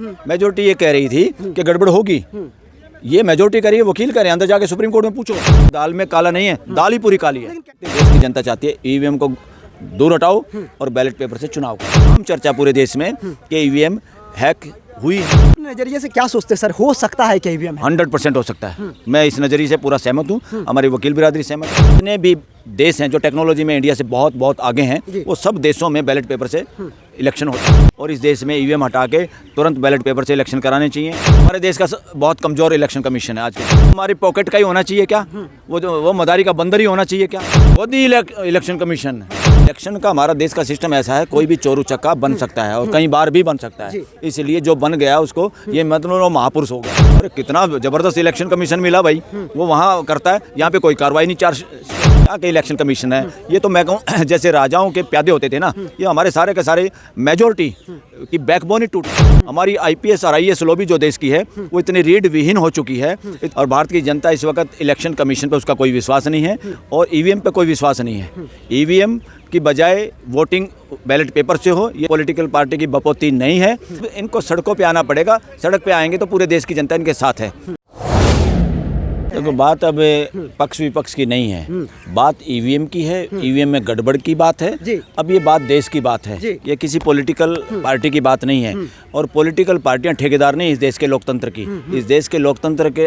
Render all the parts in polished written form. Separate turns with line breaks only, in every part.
Majority ये कह रही थी कि गड़बड़ होगी। ये मेजोरिटी कह रही है, वकील कह रहे हैं, अंदर जाके सुप्रीम कोर्ट में पूछो। दाल में काला नहीं है, दाल ही पूरी काली है। देश की जनता चाहती है ईवीएम को दूर हटाओ और बैलेट पेपर से चुनाव करो। हम चर्चा पूरे देश में कि ईवीएम हैक हुई।
नजरिए से क्या सोचते हैं सर, हो सकता है कि ईवीएम
100% हो सकता है। मैं इस नज़रिए से पूरा सहमत हूँ, हमारी वकील बिरादरी सहमत है। जितने भी देश हैं जो टेक्नोलॉजी में इंडिया से बहुत बहुत आगे हैं, वो सब देशों में बैलेट पेपर से इलेक्शन होता है और इस देश में ईवीएम हटा के तुरंत बैलेट पेपर से इलेक्शन कराने चाहिए। हमारे देश का बहुत कमज़ोर इलेक्शन कमीशन है आज के। हमारी पॉकेट का ही होना चाहिए क्या? वो मदारी का बंदर ही होना चाहिए क्या? खुद ही इलेक्शन कमीशन है। इलेक्शन का हमारा देश का सिस्टम ऐसा है, कोई भी चोरू चक्का बन सकता है और कई बार भी बन सकता है। इसलिए जो बन गया उसको ये मतलब महापुरुष हो गया। अरे कितना जबरदस्त इलेक्शन कमीशन मिला भाई, वो वहाँ करता है, यहाँ पे कोई कार्रवाई नहीं। क्या के इलेक्शन कमीशन है ये? तो मैं कहूँ जैसे राजाओं के प्यादे होते थे ना, ये हमारे सारे के सारे मेजोरिटी की बैकबोन ही टूट। हमारी आईपीएस और आईएएस लॉबी जो देश की है वो इतनी रीढ़ विहीन हो चुकी है और भारत की जनता इस वक्त इलेक्शन कमीशन पे उसका कोई विश्वास नहीं है और ईवीएम पे कोई विश्वास नहीं है। ईवीएम की बजाय वोटिंग बैलेट पेपर से हो, ये पॉलिटिकल पार्टी की बपौती नहीं है। इनको सड़कों पे आना पड़ेगा, सड़क पे आएंगे तो पूरे देश की जनता इनके साथ है। देखो बात अब पक्ष विपक्ष की नहीं है, बात ईवीएम की है, ईवीएम में गड़बड़ की बात है। अब ये बात देश की बात है, ये किसी पॉलिटिकल पार्टी की बात नहीं है और पॉलिटिकल पार्टियां ठेकेदार नहीं इस देश के लोकतंत्र की। इस देश के लोकतंत्र के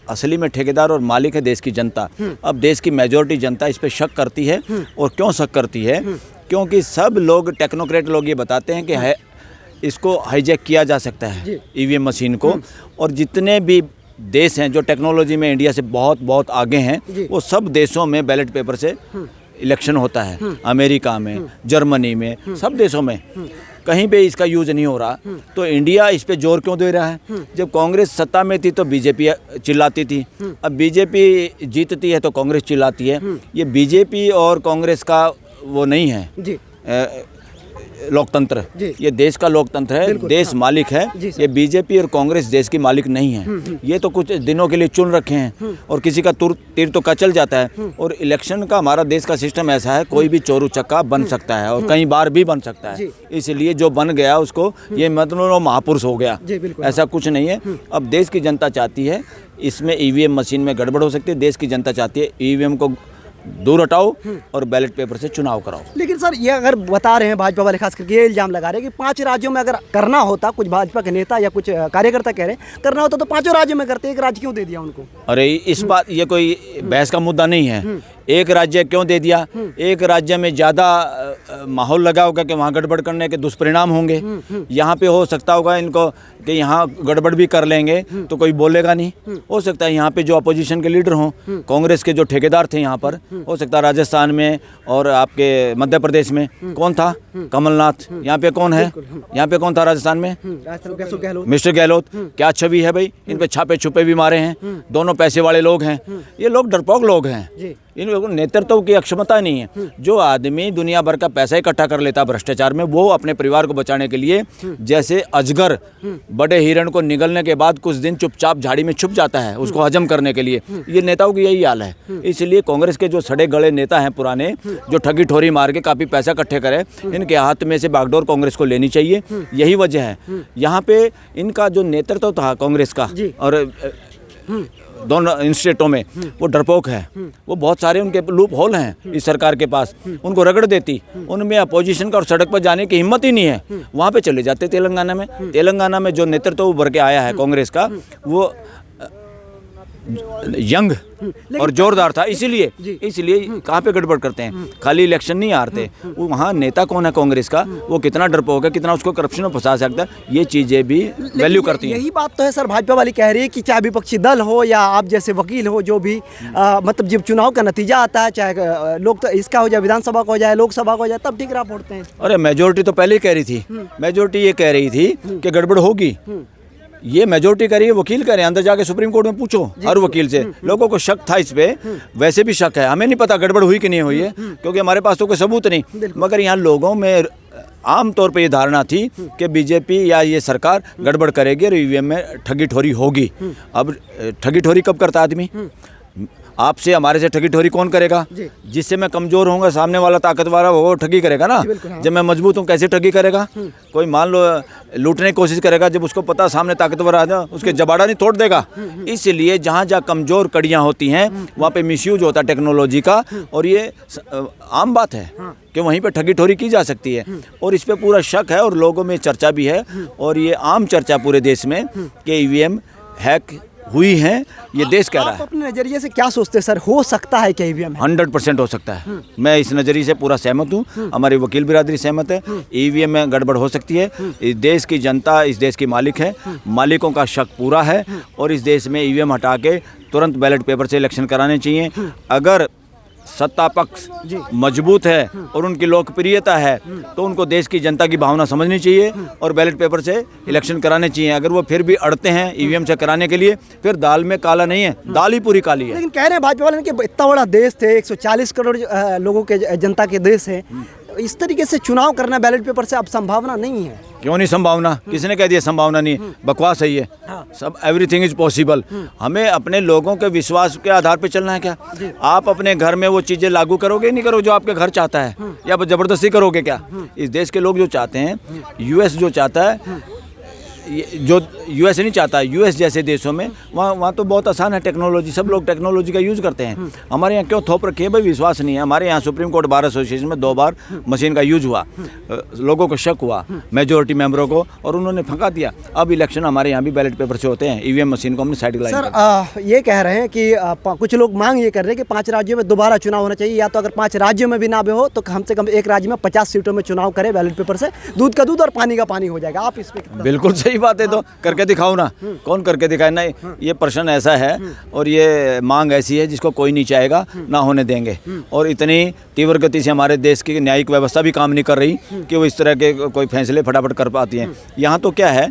असली में ठेकेदार और मालिक है देश की जनता। अब देश की मेजोरिटी जनता इस पर शक करती है और क्यों शक करती है? क्योंकि सब लोग टेक्नोक्रेट लोग ये बताते हैं कि इसको हाईजैक किया जा सकता है ईवीएम मशीन को, और जितने भी देश हैं जो टेक्नोलॉजी में इंडिया से बहुत बहुत आगे हैं वो सब देशों में बैलेट पेपर से इलेक्शन होता है। अमेरिका में, जर्मनी में, सब देशों में कहीं पे इसका यूज नहीं हो रहा। तो इंडिया इस पे जोर क्यों दे रहा है? जब कांग्रेस सत्ता में थी तो बीजेपी चिल्लाती थी, अब बीजेपी जीतती है तो कांग्रेस चिल्लाती है। ये बीजेपी और कांग्रेस का वो नहीं है लोकतंत्र, ये देश का लोकतंत्र है, देश मालिक है। ये बीजेपी और कांग्रेस देश की मालिक नहीं है। ये तो कुछ दिनों के लिए चुन रखे हैं और किसी का तीर तो कचल जाता है। और इलेक्शन का हमारा देश का सिस्टम ऐसा है, कोई भी चोरू चक्का बन सकता है और कई बार भी बन सकता है। इसलिए जो बन गया उसको ये मतलब महापुरुष हो गया, ऐसा कुछ नहीं है। अब देश की जनता चाहती है इसमें ईवीएम मशीन में गड़बड़ हो सकती है। देश की जनता चाहती है ईवीएम को दूर हटाओ और बैलेट पेपर से चुनाव कराओ।
लेकिन सर ये अगर बता रहे हैं भाजपा वाले, खास करके ये इल्जाम लगा रहे हैं कि 5 राज्यों में अगर करना होता, कुछ भाजपा के नेता या कुछ कार्यकर्ता कह रहे हैं करना होता तो 5 राज्यों में करते, एक राज्य क्यों दे दिया उनको?
अरे इस बात ये कोई बहस का मुद्दा नहीं है। एक राज्य क्यों दे दिया? एक राज्य में ज़्यादा माहौल लगा होगा कि वहाँ गड़बड़ करने के दुष्परिणाम होंगे। यहाँ पे हो सकता होगा इनको कि यहाँ गड़बड़ भी कर लेंगे तो कोई बोलेगा नहीं। हो सकता है यहाँ पे जो अपोजिशन के लीडर हों, कांग्रेस के जो ठेकेदार थे यहाँ पर, हो सकता है राजस्थान में और आपके मध्य प्रदेश में कौन था? कमलनाथ। यहाँ पे कौन है? यहाँ पे कौन था राजस्थान में? मिस्टर गहलोत। क्या छवि है भाई? इन पे छापे छुपे भी मारे हैं, दोनों पैसे वाले लोग हैं। ये लोग डरपोक लोग हैं, इन लोगों को नेतृत्व की अक्षमता नहीं है। जो आदमी दुनिया भर का पैसा इकट्ठा कर लेता भ्रष्टाचार में, वो अपने परिवार को बचाने के लिए जैसे अजगर बड़े हिरण को निगलने के बाद कुछ दिन चुपचाप झाड़ी में छुप जाता है उसको हजम करने के लिए, ये नेताओं की यही हाल है। इसलिए कांग्रेस के जो सड़े गले नेता हैं पुराने, जो ठगी ठोरी मार के काफ़ी पैसा इकट्ठे करे, इनके हाथ में से बागडोर कांग्रेस को लेनी चाहिए। यही वजह है। यहाँ पे इनका जो नेतृत्व था कांग्रेस का और दोनों इन स्टेटों में, वो डरपोक है। वो बहुत सारे उनके लूप होल हैं इस सरकार के पास, उनको रगड़ देती। उनमें अपोजिशन का और सड़क पर जाने की हिम्मत ही नहीं है। वहाँ पे चले जाते तेलंगाना में। तेलंगाना में जो नेतृत्व उभर के आया है कांग्रेस का, वो यंग और जोरदार था। इसीलिए कहाँ पे गड़बड़ करते हैं? खाली इलेक्शन नहीं हारते, वो वहाँ नेता कौन है कांग्रेस का, वो कितना डरपोक है, कितना उसको करप्शन में फंसा सकता है, ये चीज़ें भी वैल्यू करती हैं।
यही बात तो है सर, भाजपा वाली कह रही है कि चाहे विपक्षी दल हो या आप जैसे वकील हो, जो भी मतलब जब चुनाव का नतीजा आता है, चाहे लोग तो इसका हो जाए, विधानसभा का हो जाए, लोकसभा का हो जाए, तब ठिकरा फोड़ते हैं।
अरे मेजोरिटी तो पहले ही कह रही थी, मेजोरिटी ये कह रही थी कि गड़बड़ होगी। ये मेजोरिटी कह रही है, वकील कह रहे हैं, अंदर जाके सुप्रीम कोर्ट में पूछो हर वकील से। लोगों को शक था इस पे, वैसे भी शक है, हमें नहीं पता गड़बड़ हुई कि नहीं हुई है, क्योंकि हमारे पास तो कोई सबूत नहीं। मगर यहाँ लोगों में आम तौर पे ये धारणा थी कि बीजेपी या ये सरकार गड़बड़ करेगी और ईवीएम में ठगी ठोरी होगी। अब ठगी ठोरी कब करता आदमी? आपसे हमारे से ठगी ठोरी कौन करेगा?
जी।
जिससे मैं कमजोर होऊंगा, सामने वाला ताकतवर है, वो ठगी करेगा ना।
बिल्कुल, हाँ।
जब मैं मजबूत हूँ कैसे ठगी करेगा? कोई मान लो लूटने की कोशिश करेगा, जब उसको पता सामने ताकतवर आ जाए उसके जबाड़ा नहीं तोड़ देगा। इसलिए जहाँ जहाँ कमजोर कड़ियाँ होती हैं वहाँ पे मिसयूज होता है टेक्नोलॉजी का, और ये आम बात है कि वहीं पे ठगी ठोरी की जा सकती है, और इस पे पूरा शक है और लोगों में चर्चा भी है, और ये आम चर्चा पूरे देश में कि ईवीएम हैक हुई है, ये देश कह रहा
आप
है।
अपने नजरिए से क्या सोचते हैं सर, हो सकता है क्या ईवीएम?
100% हो सकता है। मैं इस नज़रिए से पूरा सहमत हूँ, हमारी वकील बिरादरी सहमत है। ईवीएम में गड़बड़ हो सकती है। इस देश की जनता इस देश की मालिक है, मालिकों का शक पूरा है, और इस देश में ईवीएम हटा के तुरंत बैलेट पेपर से इलेक्शन कराने चाहिए। अगर सत्ता पक्ष मजबूत है और उनकी लोकप्रियता है तो उनको देश की जनता की भावना समझनी चाहिए और बैलेट पेपर से इलेक्शन कराने चाहिए। अगर वो फिर भी अड़ते हैं ईवीएम से कराने के लिए, फिर दाल में काला नहीं है, दाल ही पूरी काली है।
लेकिन कह रहे हैं भाजपा वाले कि इतना बड़ा देश थे, 140 करोड़ लोगों के जनता के देश है, इस तरीके से चुनाव करना बैलेट पेपर से अब संभावना नहीं है।
क्यों नहीं संभावना? किसने कह दिया संभावना नहीं है? बकवास है ये। सब एवरीथिंग इज पॉसिबल। हमें अपने लोगों के विश्वास के आधार पे चलना है क्या? आप अपने घर में वो चीज़ें लागू करोगे नहीं करोगे जो आपके घर चाहता है, या जबरदस्ती करोगे क्या? इस देश के लोग जो चाहते हैं, यूएस जो चाहता है, जो यूएस नहीं चाहता, यूएस जैसे देशों में वहाँ तो बहुत आसान है टेक्नोलॉजी, सब लोग टेक्नोलॉजी का यूज़ करते हैं। हमारे यहाँ क्यों थोप रखे? भाई विश्वास नहीं है। हमारे यहाँ सुप्रीम कोर्ट बार एसोसिएशन में 2 बार मशीन का यूज हुआ, लोगों को शक हुआ, मेजोरिटी मेंबरों को, और उन्होंने फंका दिया। अब इलेक्शन हमारे यहाँ भी बैलेट पेपर से होते हैं, ईवीएम मशीन को हमने साइड लाइन।
सर ये कह रहे हैं कि कुछ लोग मांग ये कर रहे हैं कि 5 राज्यों में दोबारा चुनाव होना चाहिए, या तो अगर 5 राज्यों में भी ना भी हो तो कम से कम एक राज्य में 50 सीटों में चुनाव करे बैलेट पेपर से, दूध का दूध और पानी का पानी हो जाएगा। आप इस पे?
बिल्कुल सही बात है। तो करके दिखाओ ना। कौन करके दिखाए? नहीं, ये प्रश्न ऐसा है और ये मांग ऐसी है जिसको कोई नहीं चाहेगा, ना होने देंगे। और इतनी तीव्र गति से हमारे देश की न्यायिक व्यवस्था भी काम नहीं कर रही कि वो इस तरह के कोई फैसले फटाफट कर पाती हैं। यहाँ तो क्या है,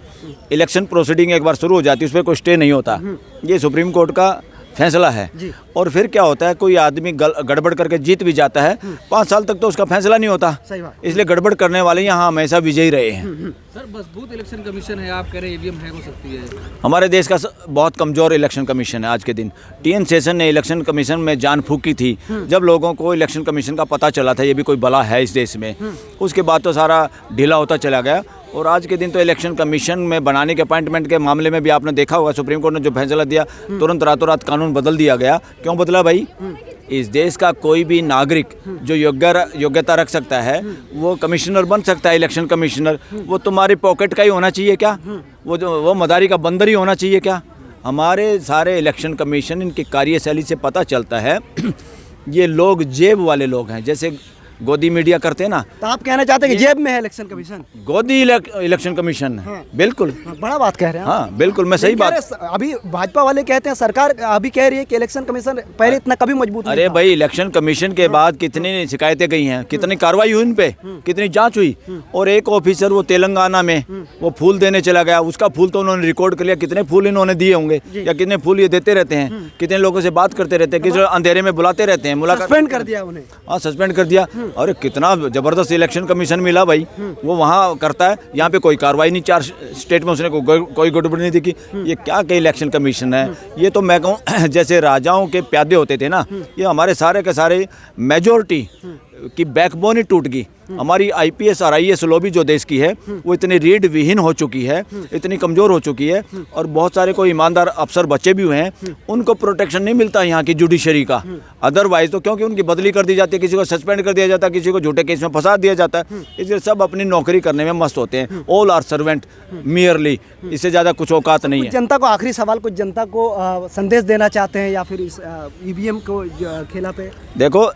इलेक्शन प्रोसीडिंग एक बार शुरू हो जाती है, उस पर कोई स्टे नहीं होता। ये सुप्रीम कोर्ट का फैसला है। और फिर क्या होता है, कोई आदमी गड़बड़ करके जीत भी जाता है, 5 साल तक तो उसका फैसला नहीं होता।
सही बात।
इसलिए गड़बड़ करने वाले यहाँ हमेशा विजयी रहे हैं।
सर मजबूत इलेक्शन कमीशन है, आप कह रहे हैं ईवीएम हैक हो सकती है?
हमारे देश का बहुत कमज़ोर इलेक्शन कमीशन है आज के दिन। टीएन शेषन ने इलेक्शन कमीशन में जान फूकी थी जब लोगों को इलेक्शन कमीशन का पता चला था ये भी कोई बला है इस देश में। उसके बाद तो सारा ढीला होता चला गया, और आज के दिन तो इलेक्शन कमीशन में बनाने के अपॉइंटमेंट के मामले में भी आपने देखा होगा, सुप्रीम कोर्ट ने जो फैसला दिया, तुरंत रातों रात कानून बदल दिया गया। क्यों बदला भाई? इस देश का कोई भी नागरिक जो योग्यता रख सकता है वो कमिश्नर बन सकता है, इलेक्शन कमिश्नर। वो तुम्हारी पॉकेट का ही होना चाहिए क्या? वो मदारी का बंदर ही होना चाहिए क्या? हमारे सारे इलेक्शन कमीशन, इनकी कार्यशैली से पता चलता है ये लोग जेब वाले लोग हैं, जैसे गोदी मीडिया करते हैं ना।
तो आप कहना चाहते हैं कि जेब में है इलेक्शन कमीशन?
गोदी इलेक्शन कमीशन है। बिल्कुल
बड़ा बात कह रहे हैं।
हाँ बिल्कुल, मैं सही बात।
अभी भाजपा वाले कहते हैं, सरकार अभी कह रही है कि इलेक्शन कमीशन पहले इतना कभी मजबूत नहीं
अरे
था।
भाई, इलेक्शन कमीशन के बाद कितनी शिकायतें गई हैं, कितनी कार्रवाई हुई उन पे, कितनी जांच हुई। और एक ऑफिसर वो तेलंगाना में वो फूल देने चला गया, उसका फूल तो उन्होंने रिकॉर्ड कर लिया, कितने फूल इन्होंने दिए होंगे या कितने फूल ये देते रहते हैं, कितने लोगों से बात करते रहते हैं, किसी अंधेरे में बुलाते रहते हैं, मुलाकात
सस्पेंड कर दिया उन्हें।
हाँ, सस्पेंड कर दिया। अरे कितना जबरदस्त इलेक्शन कमीशन मिला भाई, वो वहाँ करता है, यहाँ पे कोई कार्रवाई नहीं, 4 स्टेट में उसने कोई गड़बड़ी नहीं दिखी। ये क्या के इलेक्शन कमीशन है? ये तो मैं कहूँ जैसे राजाओं के प्यादे होते थे ना, ये हमारे सारे के सारे मेजॉरिटी की बैकबोन ही टूट गई। हमारी आईपीएस और आईएएस लॉबी जो देश की है वो इतनी रीढ़ विहीन हो चुकी है, इतनी कमज़ोर हो चुकी है, और बहुत सारे कोई ईमानदार अफसर बच्चे भी हुए हैं, उनको प्रोटेक्शन नहीं मिलता यहाँ की जुडिशरी का। अदरवाइज तो क्योंकि उनकी बदली कर दी जाती है, किसी को सस्पेंड कर दिया जाता है, किसी को झूठे केस में फंसा दिया जाता है, इसलिए सब अपनी नौकरी करने में मस्त होते हैं। ऑल आर सर्वेंट मियरली, इससे ज़्यादा कुछ औकात नहीं है।
जनता को आखिरी सवाल, कुछ जनता को संदेश देना चाहते हैं या फिर इस ईवीएम को खेला पे?
देखो,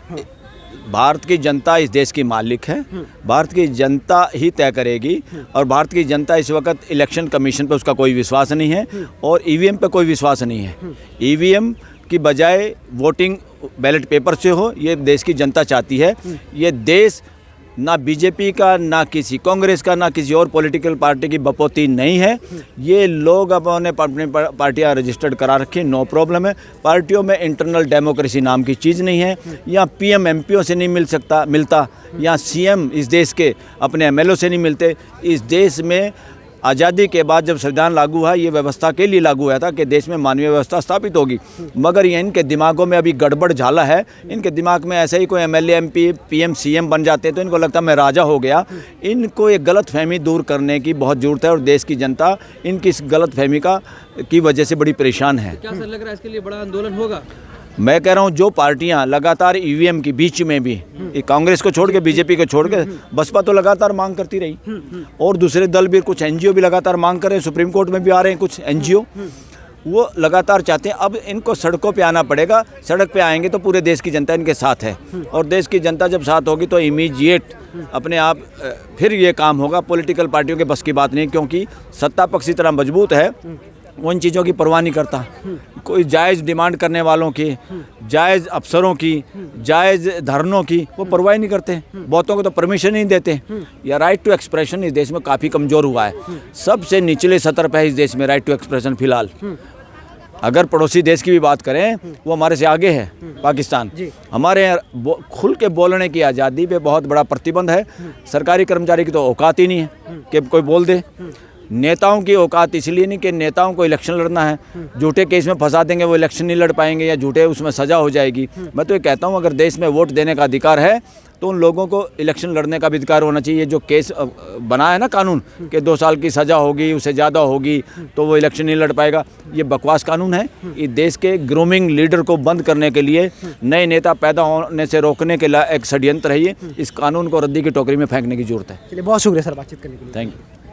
भारत की जनता इस देश की मालिक है, भारत की जनता ही तय करेगी, और भारत की जनता इस वक्त इलेक्शन कमीशन पे उसका कोई विश्वास नहीं है और ईवीएम पे कोई विश्वास नहीं है। ईवीएम की बजाय वोटिंग बैलेट पेपर से हो, ये देश की जनता चाहती है। ये देश ना बीजेपी का, ना किसी कांग्रेस का, ना किसी और पॉलिटिकल पार्टी की बपोती नहीं है। ये लोग अपने अपनी पार्टियां रजिस्टर्ड करा रखी, नो प्रॉब्लम है। पार्टियों में इंटरनल डेमोक्रेसी नाम की चीज़ नहीं है। यहाँ पीएम एमपीओ से नहीं मिलता, यहाँ सीएम इस देश के अपने एमएलओ से नहीं मिलते। इस देश में आज़ादी के बाद जब संविधान लागू हुआ, ये व्यवस्था के लिए लागू हुआ था कि देश में मानवीय व्यवस्था स्थापित होगी, मगर ये इनके दिमागों में अभी गड़बड़ झाला है। इनके दिमाग में ऐसे ही कोई एमएलए एमपी पीएम सीएम बन जाते हैं तो इनको लगता है मैं राजा हो गया। इनको एक गलतफहमी दूर करने की बहुत ज़रूरत है और देश की जनता इनकी इस गलतफहमी की वजह से बड़ी परेशान है।
क्या सर लग रहा है इसके लिए बड़ा आंदोलन होगा?
मैं कह रहा हूँ जो पार्टियां लगातार ईवीएम की बीच में भी, कांग्रेस को छोड़ के बीजेपी को छोड़ के बसपा तो लगातार मांग करती रही और दूसरे दल भी, कुछ एनजीओ भी लगातार मांग कर रहे हैं, सुप्रीम कोर्ट में भी आ रहे हैं कुछ एनजीओ, वो लगातार चाहते हैं। अब इनको सड़कों पे आना पड़ेगा। सड़क पे आएंगे तो पूरे देश की जनता इनके साथ है और देश की जनता जब साथ होगी तो इमीडिएट अपने आप फिर ये काम होगा। पॉलिटिकल पार्टियों के बस की बात नहीं, क्योंकि सत्ता पक्ष इतना मजबूत है वो इन चीज़ों की परवाह नहीं करता। कोई जायज़ डिमांड करने वालों की, जायज़ अफसरों की, जायज़ धरनों की वो परवाह नहीं करते। बहुतों को तो परमिशन नहीं देते। या राइट टू एक्सप्रेशन इस देश में काफ़ी कमज़ोर हुआ है। सबसे निचले सतर पर है इस देश में राइट टू एक्सप्रेशन फिलहाल। अगर पड़ोसी देश की भी बात करें वो हमारे से आगे है, पाकिस्तान। हमारे यहाँ खुल के बोलने की आज़ादी पे बहुत बड़ा प्रतिबंध है। सरकारी कर्मचारी की तो औकात ही नहीं है कि कोई बोल दे। नेताओं की औकात इसलिए नहीं कि नेताओं को इलेक्शन लड़ना है, झूठे केस में फंसा देंगे वो इलेक्शन नहीं लड़ पाएंगे या झूठे उसमें सज़ा हो जाएगी। मैं तो ये कहता हूँ अगर देश में वोट देने का अधिकार है तो उन लोगों को इलेक्शन लड़ने का भी अधिकार होना चाहिए। जो केस बना है ना कानून कि 2 साल की सज़ा होगी, उससे ज़्यादा होगी तो वो इलेक्शन नहीं लड़ पाएगा, ये बकवास कानून है। ये देश के ग्रूमिंग लीडर को बंद करने के लिए, नए नेता पैदा होने से रोकने के लिए एक षड्यंत्र है ये। इस कानून को रद्दी की टोकरी में फेंकने की जरूरत है।
चलिए, बहुत शुक्रिया सर बातचीत करने के लिए।
Thank you.